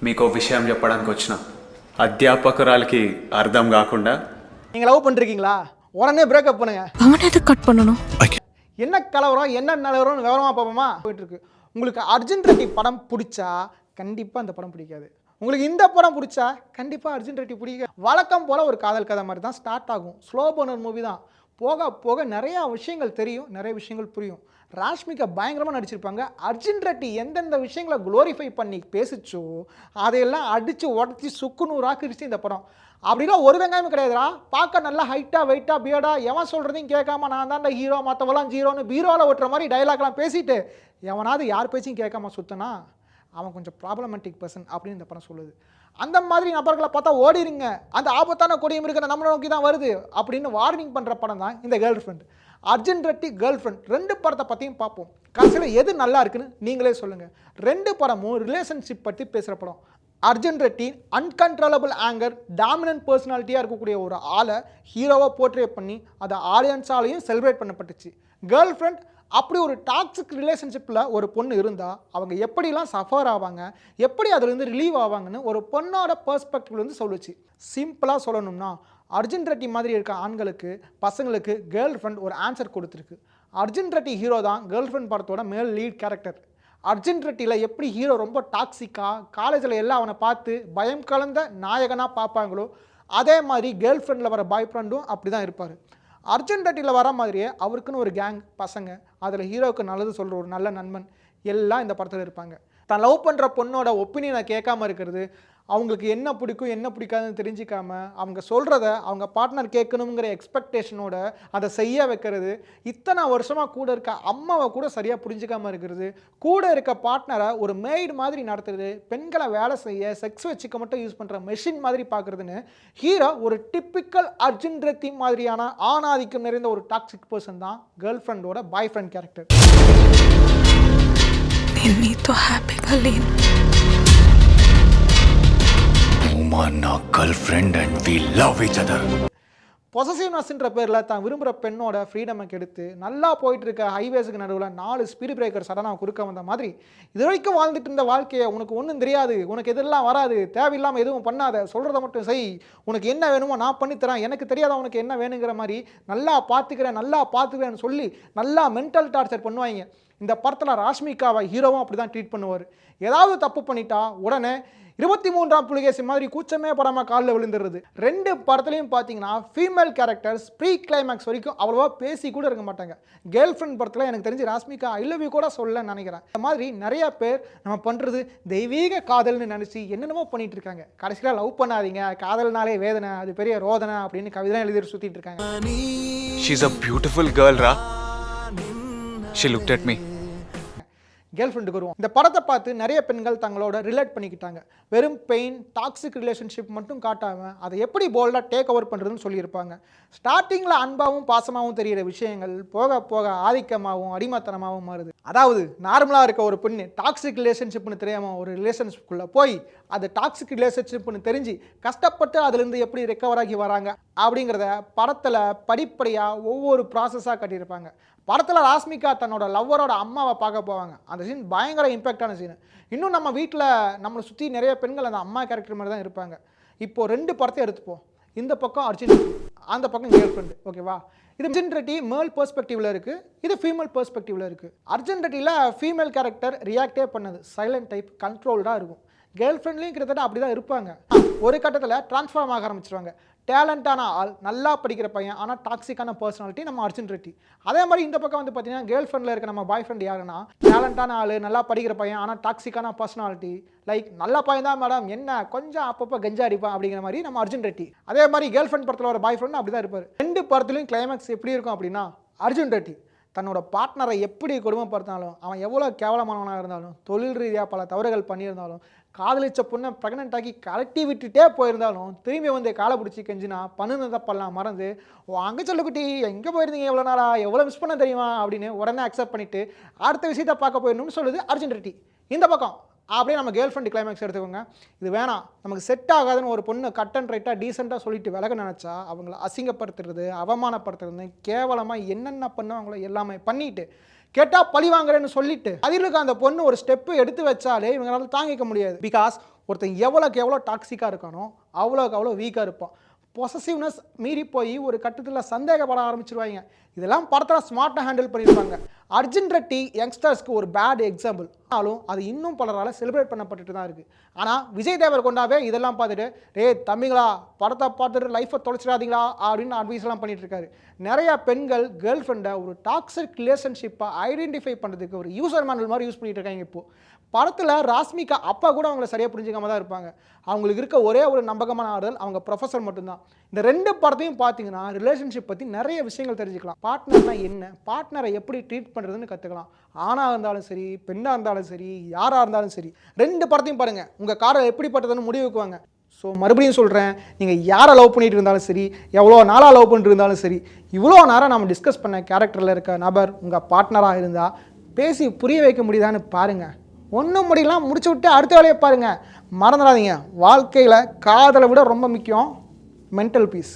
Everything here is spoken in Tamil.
మీకు విషయం చెప్పడానికి వచ్చిన అధ్యాపకురాలకి అర్థం కాకుండా நீங்கள் லவ் பண்ணுறீங்களா உடனே பிரேக்கப் பண்ணுங்க. அவனை எதுக்கு கட் பண்ணணும்? என்ன கலவரம் என்ன நிலவரம்னு விவரமாக பார்ப்போமா போயிட்டு இருக்கு. உங்களுக்கு அர்ஜுன் ரெட்டி படம் பிடிச்சா கண்டிப்பாக அந்த படம் பிடிக்காது. உங்களுக்கு இந்த படம் பிடிச்சா கண்டிப்பாக அர்ஜுன் ரெட்டி பிடிக்காது. வழக்கம் போல் ஒரு காதல் கதை மாதிரி தான் ஸ்டார்ட் ஆகும். ஸ்லோ பர்னர் மூவி தான். போக போக நிறையா விஷயங்கள் தெரியும், நிறைய விஷயங்கள் புரியும். ராஷ்மிகா பயங்கரமாக நடிச்சிருப்பாங்க. அர்ஜுன் ரெட்டி எந்தெந்த விஷயங்களை க்ளோரிஃபை பண்ணி பேசிச்சோ அதையெல்லாம் அடித்து உடச்சி சுக்குநூறாக்கிடுச்சு இந்த படம். அப்படிலாம் ஒரு வெங்காயமும் கிடையாதுடா. பார்க்க நல்லா ஹைட்டாக வெயிட்டாக பியர்டாக எவன் சொல்கிறதையும் கேட்காம நான் தான் ஹீரோ மற்றவெல்லாம் ஜீரோன்னு பீரோவில் ஓட்டுற மாதிரி டைலாக்லாம் பேசிட்டு எவனாவது யார் பேச்சையும் கேட்காம சுத்தனா அவன் கொஞ்சம் ப்ராப்ளமேட்டிக் பர்சன் அப்படின்னு இந்த படம் சொல்லுது. அந்த மாதிரி நபர்களை பார்த்தா ஓடிடுங்க, அந்த ஆபத்தான கொடியும் இருக்கிற நம்மளை நோக்கி தான் வருது அப்படின்னு வார்னிங் பண்ணுற படம் தான் இந்த girl friend. Arjun Reddy girl friend ரெண்டு படத்தை பற்றியும் பார்ப்போம். கடைசியில் எது நல்லா இருக்குன்னு நீங்களே சொல்லுங்கள். ரெண்டு படமும் ரிலேஷன்ஷிப் பற்றி பேசுகிற படம். Arjun Reddy uncontrollable anger dominant பர்சனாலிட்டியாக இருக்கக்கூடிய ஒரு ஆளை ஹீரோவாக போர்ட்ரே பண்ணி அதை ஆடியன்ஸாலையும் செலிப்ரேட் பண்ணப்பட்டுச்சு. கேர்ள் ஃப்ரெண்ட் அப்படி ஒரு டாக்ஸிக் ரிலேஷன்ஷிப்பில் ஒரு பொண்ணு இருந்தால் அவங்க எப்படிலாம் சஃபர் ஆவாங்க, எப்படி அதுலேருந்து ரிலீவ் ஆவாங்கன்னு ஒரு பொண்ணோட பெர்ஸ்பெக்டிவ்லேருந்து சொல்லுச்சு. சிம்பிளாக சொல்லணும்னா அர்ஜுன் ரெட்டி மாதிரி இருக்க ஆண்களுக்கு பசங்களுக்கு கேர்ள் ஃப்ரெண்ட் ஒரு ஆன்சர் கொடுத்துருக்கு. அர்ஜுன் ரெட்டி ஹீரோ தான் கேர்ள் ஃப்ரெண்ட் படத்தோட மேல் லீட் கேரக்டர். அர்ஜுன் ரெட்டியில் எப்படி ஹீரோ ரொம்ப டாக்ஸிக்காக காலேஜில் எல்லாம் அவனை பார்த்து பயம் கலந்த நாயகனாக பார்ப்பாங்களோ அதே மாதிரி கேர்ள் ஃப்ரெண்டில் வர பாய் ஃப்ரெண்டும் அப்படி தான் இருப்பார். அர்ஜுன் ரெட்டியில் வர மாதிரியே அவருக்குன்னு ஒரு கேங் பசங்க, அதில் ஹீரோவுக்கு நல்லது சொல்கிற ஒரு நல்ல நண்பன் எல்லாம் இந்த படத்தில் இருப்பாங்க. தான் லவ் பண்ணுற பொண்ணோட ஒப்பீனியனை கேட்காம இருக்கிறது, அவங்களுக்கு என்ன பிடிக்கும் என்ன பிடிக்காதுன்னு தெரிஞ்சிக்காம அவங்க சொல்கிறத அவங்க பார்ட்னர் கேட்கணுங்கிற எக்ஸ்பெக்டேஷனோட அதை செய்ய வைக்கிறது, இத்தனை வருஷமாக கூட இருக்க அம்மாவை கூட சரியாக புரிஞ்சிக்காமல் இருக்கிறது, கூட இருக்க பார்ட்னரை ஒரு மெய்டு மாதிரி நடத்துறது, பெண்களை வேலை செய்ய செக்ஸ் வச்சுக்க மட்டும் யூஸ் பண்ணுற மெஷின் மாதிரி பார்க்குறதுன்னு ஹீரோ ஒரு டிப்பிக்கல் அர்ஜுன் ரெட்டி மாதிரியான ஆணாதிக்கம் நிறைந்த ஒரு டாக்ஸிக் பர்சன் தான் கேர்ள் ஃப்ரெண்டோட boy friend character. Ninni to happy Galeen. Umana girlfriend and we love each other. பொசசிவ்னஸ்ன்ற பேரில் தான் விரும்புகிற பெண்ணோட ஃப்ரீடமை கெடுத்து நல்லா போயிட்டு இருக்க ஹைவேஸுக்கு நடுவில் 4 ஸ்பீடு பிரேக்கர் சடனாக குறுக்க வந்த மாதிரி இது வரைக்கும் வாழ்ந்துட்டு இருந்த வாழ்க்கையை உனக்கு ஒன்றும் தெரியாது, உனக்கு எதெல்லாம் வராது, தேவையில்லாமல் எதுவும் பண்ணாத, சொல்கிறத மட்டும் செய், உனக்கு என்ன வேணுமோ நான் பண்ணித்தரேன், எனக்கு தெரியாத உனக்கு என்ன வேணுங்கிற மாதிரி நல்லா பார்த்துக்கிறேன்னு சொல்லி நல்லா மென்டல் டார்ச்சர் பண்ணுவாங்க. இந்த படத்தில் ராஷ்மிகாவை ஹீரோவும் அப்படி தான் ட்ரீட் பண்ணுவார். ஏதாவது தப்பு பண்ணிட்டா உடனே 23ஆம் புலிகேசி மாதிரி கூச்சமே படாமல் காலில் விழுந்துடுறது. ரெண்டு படத்துலையும் பார்த்தீங்கன்னா ஃபீமேல் கேரக்டர்ஸ் ப்ரீ கிளைமேக்ஸ் வரைக்கும் அவ்வளோவா பேசி கூட இருக்க மாட்டாங்க. கேர்ள் ஃப்ரெண்ட் படத்தில் எனக்கு தெரிஞ்சு ராஷ்மிகா ஐ லவ் யூ கூட சொல்லன்னு நினைக்கிறேன். இந்த மாதிரி நிறைய பேர் நம்ம பண்ணுறது தெய்வீக காதல்னு நினச்சி என்னென்னமோ பண்ணிட்டு இருக்காங்க. கடைசியில் லவ் பண்ணாதீங்க, காதல்னாலே வேதனை, அது பெரிய ரோதனை அப்படின்னு கவிதை எழுதி சுற்றிட்டு இருக்காங்க. She's a beautiful girl, Ra. She looked at me. Girl ஃப்ரெண்டுக்கு வருவோம். இந்த படத்தை பார்த்து நிறைய பெண்கள் தங்களோட ரிலேட் பண்ணிக்கிட்டாங்க. வெறும் பெயின் டாக்ஸிக் ரிலேஷன்ஷிப் மட்டும் காட்டாமல் அதை எப்படி போல்டாக டேக் ஓவர் பண்ணுறதுன்னு சொல்லியிருப்பாங்க. ஸ்டார்டிங்கில் அன்பாகவும் பாசமாகவும் தெரிகிற விஷயங்கள் போக போக ஆதிக்கமாகவும் அடிமத்தனமாகவும் மாறுது. அதாவது நார்மலாக இருக்க ஒரு பெண்ணு டாக்ஸிக் ரிலேஷன்ஷிப்னு தெரியாமல் ஒரு ரிலேஷன்ஷிப்புக்குள்ளே போய் அது டாக்ஸிக் ரிலேஷன்ஷிப்னு தெரிஞ்சு கஷ்டப்பட்டு அதுலேருந்து எப்படி ரெக்கவர் ஆகி வராங்க அப்படிங்கிறத படத்தில் படிப்படியாக ஒவ்வொரு ப்ராசஸாக கட்டியிருப்பாங்க. படத்தில் ராஷ்மிகா தன்னோட லவ்வரோட அம்மாவை பார்க்க போவாங்க. அந்த சீன் பயங்கர இம்பேக்டான சீன். இன்னும் நம்ம வீட்டில் நம்மளை சுற்றி நிறைய பெண்கள் அந்த அம்மா கேரக்டர் மாதிரி தான் இருப்பாங்க. இப்போது ரெண்டு படத்தையும் எடுத்துப்போம். இந்த பக்கம் அர்ஜுன் ரெட்டி, அந்த பக்கம் கேர்ள் ஃப்ரெண்டு. ஓகேவா? இது அர்ஜுன் ரெட்டி மேல் பெர்ஸ்பெக்டிவில் இருக்குது, இது ஃபீமேல் பெர்ஸ்பெக்டிவில் இருக்குது. அர்ஜுன் ரெட்டியில் ஃபீமேல் கேரக்டர் ரியாக்டே பண்ணது சைலண்ட் டைப், கண்ட்ரோல்டாக இருக்கும். கேர்ள் ஃப்ரெண்ட்லேயும் கிட்டத்தட்ட அப்படி தான் இருப்பாங்க. ஒரு கட்டத்தில் ட்ரான்ஸ்ஃபார்ம் ஆக ஆரம்பிச்சிருவாங்க. டேலண்டான ஆள், நல்லா படிக்கிற பையன், ஆனால் டாக்ஸிக்கான பர்சனாலிட்டி நம்ம அர்ஜுன் ரெட்டி. அதே மாதிரி இந்த பக்கம் வந்து பார்த்தீங்கன்னா கேர்ள் ஃப்ரெண்டில் இருக்க நம்ம பாய் ஃப்ரெண்ட் யாருன்னா டேலண்டான ஆள், நல்லா படிக்கிற பையன், ஆனால் டாக்ஸிக்கான பர்சனாலிட்டி. லைக் நல்ல பையன் தான் மேடம், என்ன கொஞ்சம் அப்பப்போ கஞ்சா அடிப்பான் அப்படிங்கிற மாதிரி நம்ம அர்ஜுன் ரெட்டி. அதே மாதிரி கேர்ள் ஃப்ரெண்ட் படத்தில் ஒரு பாய் ஃப்ரெண்ட் அப்படி தான் இருப்பார். ரெண்டு படத்துலையும் கிளைமேக்ஸ் எப்படி இருக்கும் அப்படின்னா அர்ஜுன் ரெட்டி தன்னோட பார்ட்னரை எப்படி கொடுமைப்படுத்தினாலும், அவன் எவ்வளோ கேவலமானவனாக இருந்தாலும், தொழில் ரீதியாக பல தவறுகள் பண்ணியிருந்தாலும், காதலிச்ச பொண்ணை ப்ரெக்னென்ட் ஆகி கலட்டி விட்டுட்டே போயிருந்தாலும் திரும்பி வந்து காலை பிடிச்சி கெஞ்சினா பண்ணுன தப்பெல்லாம் மறந்து அங்கே சொல்லுக்குட்டி எங்கே போயிருந்தீங்க எவ்வளோ நாளா, எவ்வளோ மிஸ் பண்ண தெரியுமா அப்படின்னு உடனே அக்செப்ட் பண்ணிவிட்டு அடுத்த விஷயத்தை பார்க்க போயிடணும்னு சொல்லுது அர்ஜுன் ரெட்டி. இந்த பக்கம் அப்படியே நம்ம கேர்ள் ஃப்ரெண்ட் கிளைமேக்ஸ் எடுத்துக்கோங்க. இது வேணாம், நமக்கு செட் ஆகாதுன்னு ஒரு பொண்ணு கட் அண்ட் ரைட்டாக டீசெண்டாக சொல்லிட்டு விலக நினச்சா அவங்கள அசிங்கப்படுத்துறது, அவமானப்படுத்துறது, கேவலமாக என்னென்ன பண்ணுவாங்களோ எல்லாமே பண்ணிட்டு கேட்டால் பழி வாங்குறேன்னு சொல்லிட்டு அதிலுக்கு அந்த பொண்ணு ஒரு ஸ்டெப்பு எடுத்து வச்சாலே இவங்களால தாங்கிக்க முடியாது. பிகாஸ் ஒருத்தன் எவ்வளோக்கு எவ்வளோ டாக்ஸிக்காக இருக்கானோ அவ்வளோக்கு அவ்வளோ வீக்காக இருப்பான். பொசசிவ்னஸ் மீறி போய் ஒரு கட்டத்தில் சந்தேகப்பட ஆரம்பிச்சிருவாங்க. இதெல்லாம் படத்தில் ஸ்மார்ட்டாக ஹேண்டில் பண்ணியிருப்பாங்க. அர்ஜுன் ரெட்டி யங்ஸ்டர்ஸ்க்கு ஒரு பேட் எக்ஸாம்பிள். ஆனாலும் அது இன்னும் பலரால் செலிப்ரேட் பண்ணப்பட்டுட்டு தான் இருக்குது. ஆனால் விஜய் தேவரகொண்டாவே இதெல்லாம் பார்த்துட்டு தம்பிங்களா படத்தை பார்த்துட்டு லைஃப்பை தொலைச்சிடாதீங்களா அப்படின்னு அட்வைஸ்லாம் பண்ணிட்டு இருக்காரு. நிறையா பெண்கள் கேர்ள் ஃப்ரெண்டை ஒரு டாக்ஸிக் ரிலேஷன்ஷிப்பை ஐடென்டிஃபை பண்ணுறதுக்கு ஒரு யூசர் மேனுவல் மாதிரி யூஸ் பண்ணிட்டு இருக்காங்க. இப்போது படத்தில் ராஷ்மிகா அப்பா கூட அவங்கள சரியாக புரிஞ்சிக்காம தான் இருப்பாங்க. அவங்களுக்கு இருக்க ஒரே ஒரு நம்பகமான ஆறுதல் அவங்க ப்ரொஃபஸர் மட்டும்தான். இந்த 2 படத்தையும் பார்த்தீங்கன்னா ரிலேஷன்ஷிப் பற்றி நிறைய விஷயங்கள் தெரிஞ்சுக்கலாம். பார்ட்னர்னா என்ன, பார்ட்னரை எப்படி ட்ரீட் பண்ணுறதுன்னு கற்றுக்கலாம். ஆணாக இருந்தாலும் சரி, பெண்ணாக இருந்தாலும் சரி, யாராக இருந்தாலும் சரி 2 படத்தையும் பாருங்கள். உங்கள் காரை எப்படிப்பட்டதுன்னு முடிவுக்குவாங்க. ஸோ மறுபடியும் சொல்கிறேன், நீங்கள் யாரை லவ் பண்ணிட்டு இருந்தாலும் சரி, எவ்வளோ நாளாக லவ் பண்ணிட்டு இருந்தாலும் சரி, இவ்வளோ நேரம் நம்ம டிஸ்கஸ் பண்ண கேரக்டரில் இருக்க நபர் உங்கள் பார்ட்னராக இருந்தால் பேசி புரிய வைக்க முடியுதான்னு பாருங்கள். ஒன்றும் முடியலாம், முடிச்சு விட்டு அடுத்த வேலையை பாருங்கள். மறந்துடாதீங்க, வாழ்க்கையில் காதலை விட ரொம்ப முக்கியம் மென்டல் பீஸ்.